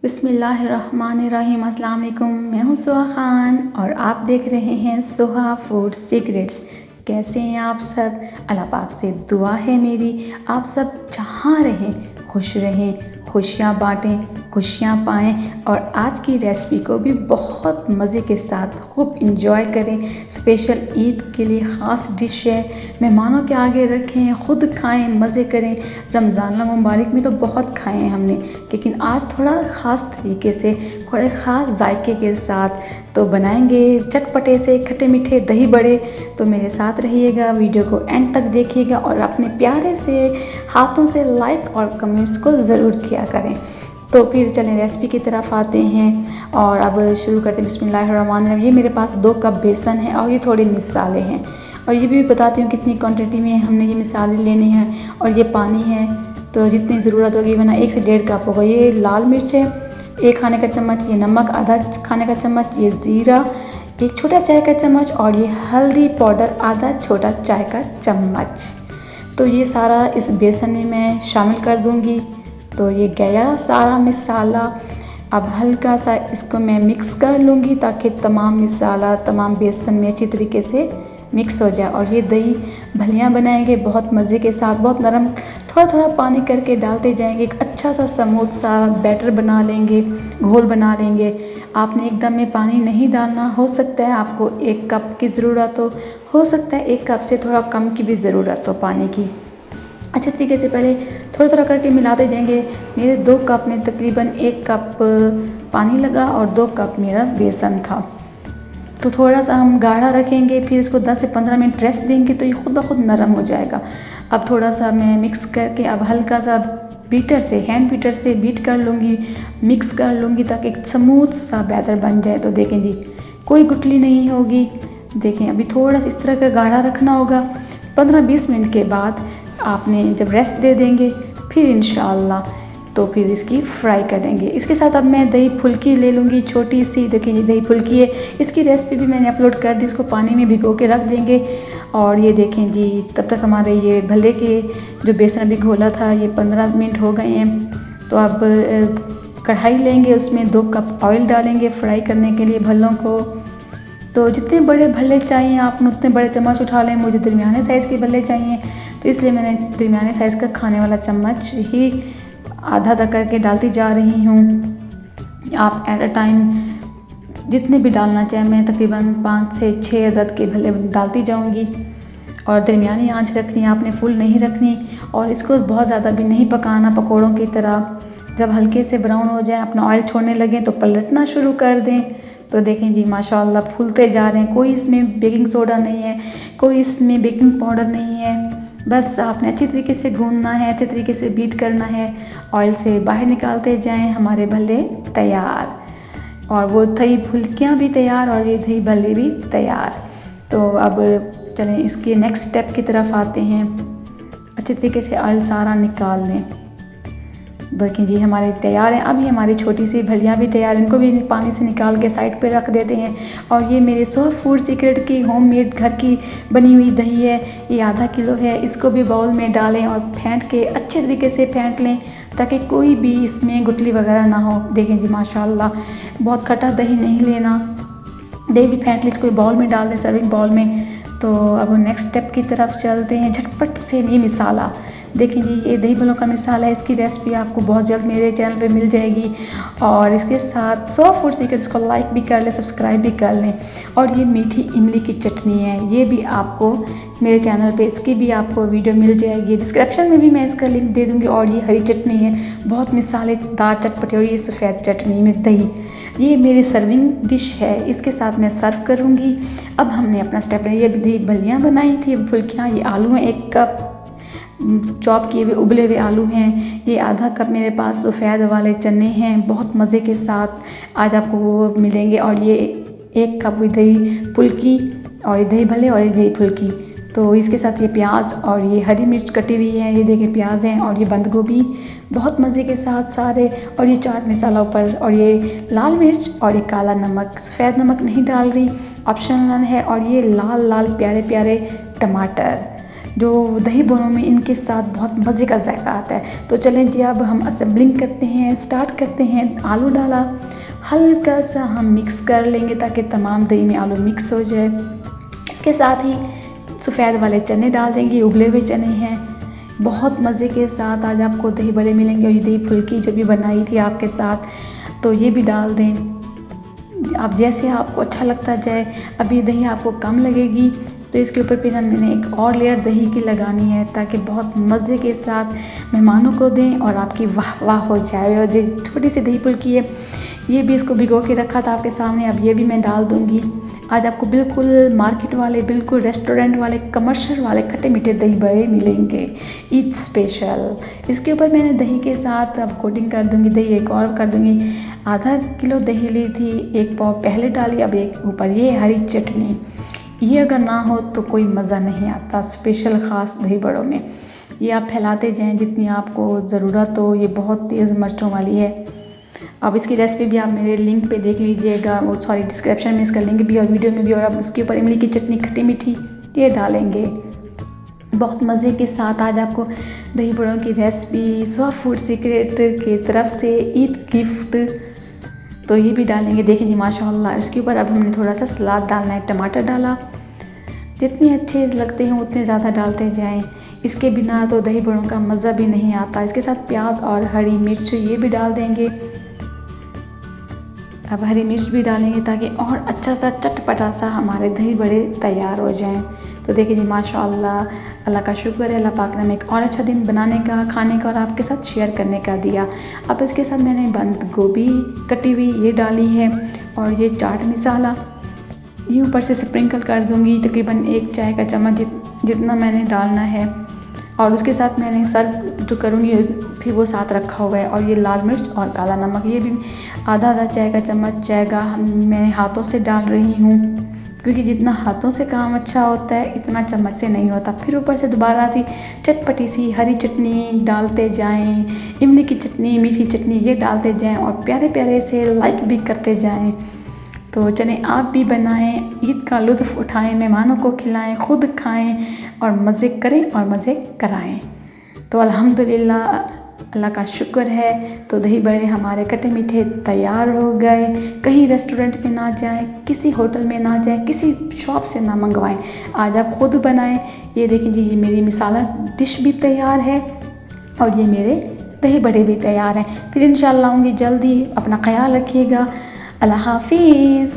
बिस्मिल्लाहिर्रहमानिर्रहीम। अस्सलाम वालेकुम। मैं हूँ सुहा ख़ान और आप देख रहे हैं सुहा फूड सीक्रेट्स। कैसे हैं आप सब? अल्लाह पाक से दुआ है मेरी, आप सब जहाँ रहें खुश रहें, खुशियाँ बाँटें, खुशियाँ पाएँ और आज की रेसिपी को भी बहुत मज़े के साथ खूब इंजॉय करें। स्पेशल ईद के लिए ख़ास डिश है, मेहमानों के आगे रखें, ख़ुद खाएं, मज़े करें। रमज़ान मुबारक में तो बहुत खाए हैं हमने, लेकिन आज थोड़ा ख़ास तरीके से, थोड़े ख़ास जायके के साथ तो बनाएंगे चटपटे से खट्टे मीठे दही बड़े। तो मेरे साथ रहिएगा, वीडियो को एंड तक देखिएगा और अपने प्यारे से हाथों से लाइक और कमेंट्स को ज़रूर किया करें। तो फिर चलें रेसिपी की तरफ आते हैं और अब शुरू करते हैं। बिस्मिल्लाहिर्रहमानिर्रहीम। ये मेरे पास 2 कप बेसन है और ये थोड़े मिसाले हैं और ये भी बताती हूँ कितनी क्वांटिटी में हमने ये मिसाले लेने हैं। और ये पानी है तो जितनी ज़रूरत होगी, वरना 1 से 1.5 कप होगा। ये लाल मिर्च है 1 खाने का चम्मच, ये नमक आधा खाने का चम्मच, ये ज़ीरा 1 छोटा चाय का चम्मच और ये हल्दी पाउडर आधा छोटा चाय का चम्मच। तो ये सारा इस बेसन में मैं शामिल कर दूँगी। तो ये गया सारा मिसाला। अब हल्का सा इसको मैं मिक्स कर लूँगी ताकि तमाम मिसाला तमाम बेसन में अच्छी तरीके से मिक्स हो जाए। और ये दही भलियाँ बनाएंगे बहुत मज़े के साथ, बहुत नरम, थोड़ा थोड़ा पानी करके डालते जाएंगे। एक अच्छा सा स्मूथ सा बैटर बना लेंगे, घोल बना लेंगे। आपने एकदम में पानी नहीं डालना, हो सकता है आपको 1 कप की ज़रूरत हो सकता है 1 कप से थोड़ा कम की भी ज़रूरत हो पानी की। अच्छे तरीके से पहले थोड़ा थोड़ा करके मिलाते जाएंगे। मेरे 2 कप में तकरीबन 1 कप पानी लगा और 2 कप मेरा बेसन था। तो थोड़ा सा हम गाढ़ा रखेंगे, फिर इसको 10 से 15 मिनट रेस्ट देंगे तो ये खुद ब खुद नरम हो जाएगा। अब थोड़ा सा मैं मिक्स करके अब हल्का सा बीटर से, हैंड बीटर से बीट कर लूँगी, मिक्स कर लूँगी ताकि एक स्मूथ सा बैटर बन जाए। तो देखें जी, कोई गुठली नहीं होगी। देखें अभी थोड़ा सा इस तरह का गाढ़ा रखना होगा। 15-20 मिनट के बाद आपने जब रेस्ट दे देंगे फिर इंशाअल्लाह तो फिर इसकी फ्राई करेंगे। इसके साथ अब मैं दही फुल्की ले लूँगी छोटी सी। देखिए ये दही फुल्की है, इसकी रेसिपी भी मैंने अपलोड कर दी। इसको पानी में भिगो के रख देंगे और ये देखें जी, तब तक हमारे ये भल्ले के जो बेसन अभी घोला था ये 15 मिनट हो गए हैं। तो अब कढ़ाई लेंगे, उसमें 2 कप ऑयल डालेंगे फ्राई करने के लिए भल्लों को। तो जितने बड़े भल्ले चाहिए आपने उतने बड़े चम्मच उठा लें। मुझे दरमियाने साइज़ के भल्ले चाहिए तो इसलिए मैंने दरमियाने साइज़ का खाने वाला चम्मच ही आधा करके डालती जा रही हूँ। आप एट अ टाइम जितने भी डालना चाहें, मैं तकरीबन 5 से 6 अदद के भल्ले डालती जाऊँगी। और दरमियानी आंच रखनी है आपने, फुल नहीं रखनी। और इसको बहुत ज़्यादा भी नहीं पकाना पकौड़ों की तरह। जब हल्के से ब्राउन हो जाए, अपना ऑयल छोड़ने लगें तो पलटना शुरू कर दें। तो देखें जी माशाल्लाह फूलते जा रहे हैं। कोई इसमें बेकिंग सोडा नहीं है, कोई इसमें बेकिंग पाउडर नहीं है। बस आपने अच्छी तरीके से गूंदना है, अच्छे तरीके से बीट करना है। ऑयल से बाहर निकालते जाएं, हमारे भल्ले तैयार और वो दही फुल्कियाँ भी तैयार और ये दही भल्ले भी तैयार। तो अब चलें इसके नेक्स्ट स्टेप की तरफ आते हैं। अच्छे तरीके से ऑयल सारा निकाल लें। देखें जी हमारे तैयार हैं। अभी हमारी छोटी सी भलियाँ भी तैयार, इनको भी पानी से निकाल के साइड पे रख देते हैं। और ये मेरे सुहा फूड सीक्रेट की होममेड घर की बनी हुई दही है, ये आधा किलो है। इसको भी बाउल में डालें और फेंट के अच्छे तरीके से फेंट लें ताकि कोई भी इसमें गुठली वगैरह ना हो। देखें जी माशाल्लाह, बहुत खट्टा दही नहीं लेना। दही भी फेंट लें, इसको बाउल में डाल दें, सर्विंग बाउल में। तो अब नेक्स्ट स्टेप की तरफ चलते हैं। झटपट से ये मिसाला देखें जी, ये दही भल्लों का मिसाला है। इसकी रेसिपी आपको बहुत जल्द मेरे चैनल पे मिल जाएगी। और इसके साथ सुहा फूड सीक्रेट्स को लाइक भी कर लें, सब्सक्राइब भी कर लें। और ये मीठी इमली की चटनी है, ये भी आपको मेरे चैनल पे इसकी भी आपको वीडियो मिल जाएगी। डिस्क्रिप्शन में भी मैं इसका लिंक दे दूँगी। और ये हरी चटनी है, बहुत मिसालेदार चटपटी। और ये सफ़ेद चटनी में दही, ये मेरी सर्विंग डिश है, इसके साथ मैं सर्व करूँगी। अब हमने अपना स्टेप ये दही भलियाँ बनाई थी फुल्कियाँ। ये आलू हैं 1 कप चॉप किए हुए उबले हुए आलू हैं। ये आधा कप मेरे पास सफ़ेद वाले चने हैं, बहुत मज़े के साथ आज आपको वो मिलेंगे। और ये 1 कप दही फुल्की और ये दही भल्ले और ये दही फुल्की। तो इसके साथ ये प्याज और ये हरी मिर्च कटी हुई है, ये देखिए प्याज हैं और ये बंद गोभी बहुत मज़े के साथ सारे। और ये चाट मसाला ऊपर और ये लाल मिर्च और ये काला नमक, सफ़ेद नमक नहीं डाल रही, ऑप्शनल है। और ये लाल लाल प्यारे प्यारे टमाटर। जो दही बड़ों में इनके साथ बहुत मज़े का जायका आता है। तो चलें जी, अब हम असेंबलिंग करते हैं, स्टार्ट करते हैं। आलू डाला, हल्का सा हम मिक्स कर लेंगे ताकि तमाम दही में आलू मिक्स हो जाए। इसके साथ ही सफ़ेद वाले चने डाल देंगे, उबले हुए चने हैं। बहुत मज़े के साथ आज आपको दही बड़े मिलेंगे। और ये दही फुल्की जो भी बनाई थी आपके साथ, तो ये भी डाल दें। आप जैसे आपको अच्छा लगता जाए। अभी दही आपको कम लगेगी तो इसके ऊपर फिर मैंने एक और लेयर दही की लगानी है ताकि बहुत मज़े के साथ मेहमानों को दें और आपकी वाह वाह हो जाए। और ये छोटी सी दही फुल्की है, ये भी इसको भिगो के रखा था आपके सामने, अब ये भी मैं डाल दूँगी। आज आपको बिल्कुल मार्केट वाले, बिल्कुल रेस्टोरेंट वाले, कमर्शियल वाले खट्टे मीठे दही बड़े मिलेंगे, ईद स्पेशल। इसके ऊपर मैंने दही के साथ अब कोटिंग कर दूँगी, दही एक और कर दूँगी। आधा किलो दही ली थी, 1 पाव पहले डाली, अब एक ऊपर ये हरी चटनी। ये अगर ना हो तो कोई मज़ा नहीं आता स्पेशल ख़ास दही बड़ों में। ये आप फैलाते जाएं जितनी आपको ज़रूरत हो। ये बहुत तेज़ मिर्चों वाली है। अब इसकी रेसिपी भी आप मेरे लिंक पे देख लीजिएगा, वो सॉरी डिस्क्रिप्शन में इसका लिंक भी और वीडियो में भी। और आप उसके ऊपर इमली की चटनी खट्टी मीठी ये डालेंगे। बहुत मज़े के साथ आज आपको दही बड़ों की रेसिपी सुहा फूड सीक्रेट की तरफ से ईद गिफ्ट, तो ये भी डालेंगे। देखिए जी माशाल्लाह। इसके ऊपर अब हमने थोड़ा सा सलाद डालना है, टमाटर डाला। जितने अच्छे लगते हैं उतने ज़्यादा डालते जाएं, इसके बिना तो दही बड़ों का मज़ा भी नहीं आता। इसके साथ प्याज और हरी मिर्च ये भी डाल देंगे। अब हरी मिर्च भी डालेंगे ताकि और अच्छा सा चटपटा सा हमारे दही बड़े तैयार हो जाएं। तो देखिए जी माशाल्लाह, अल्लाह का शुक्र है, अल्लाह पाक ने हमें एक और अच्छा दिन बनाने का, खाने का और आपके साथ शेयर करने का दिया। अब इसके साथ मैंने बंद गोभी कटी हुई ये डाली है और ये चाट मसाला ये ऊपर से स्प्रिंकल कर दूँगी, तकरीबन 1 चाय का चम्मच जितना मैंने डालना है। और उसके साथ मैंने सर्व जो करूँगी फिर वो साथ रखा हुआ है। और ये लाल मिर्च और काला नमक ये भी आधा चाय का चम्मच चाय का मैं हाथों से डाल रही हूँ, क्योंकि जितना हाथों से काम अच्छा होता है इतना चम्मच से नहीं होता। फिर ऊपर से दोबारा सी चटपटी सी हरी चटनी डालते जाएं, इमली की चटनी, मीठी चटनी ये डालते जाएं और प्यारे प्यारे से लाइक भी करते जाएं। तो चलें आप भी बनाएं, ईद का लुत्फ़ उठाएं, मेहमानों को खिलाएं, खुद खाएं और मज़े करें और मज़े कराएं। तो अल्हम्दुलिल्लाह, अल्लाह का शुक्र है। तो दही बड़े हमारे खट्टे मीठे तैयार हो गए। कहीं रेस्टोरेंट में ना जाएं, किसी होटल में ना जाएं, किसी शॉप से ना मंगवाएं, आज आप खुद बनाएं। ये देखें जी, ये मेरी मिसाला डिश भी तैयार है और ये मेरे दही बड़े भी तैयार हैं। फिर इंशाल्लाह आऊँगी जल्दी। अपना ख्याल रखिएगा। अल्लाह हाफिज़।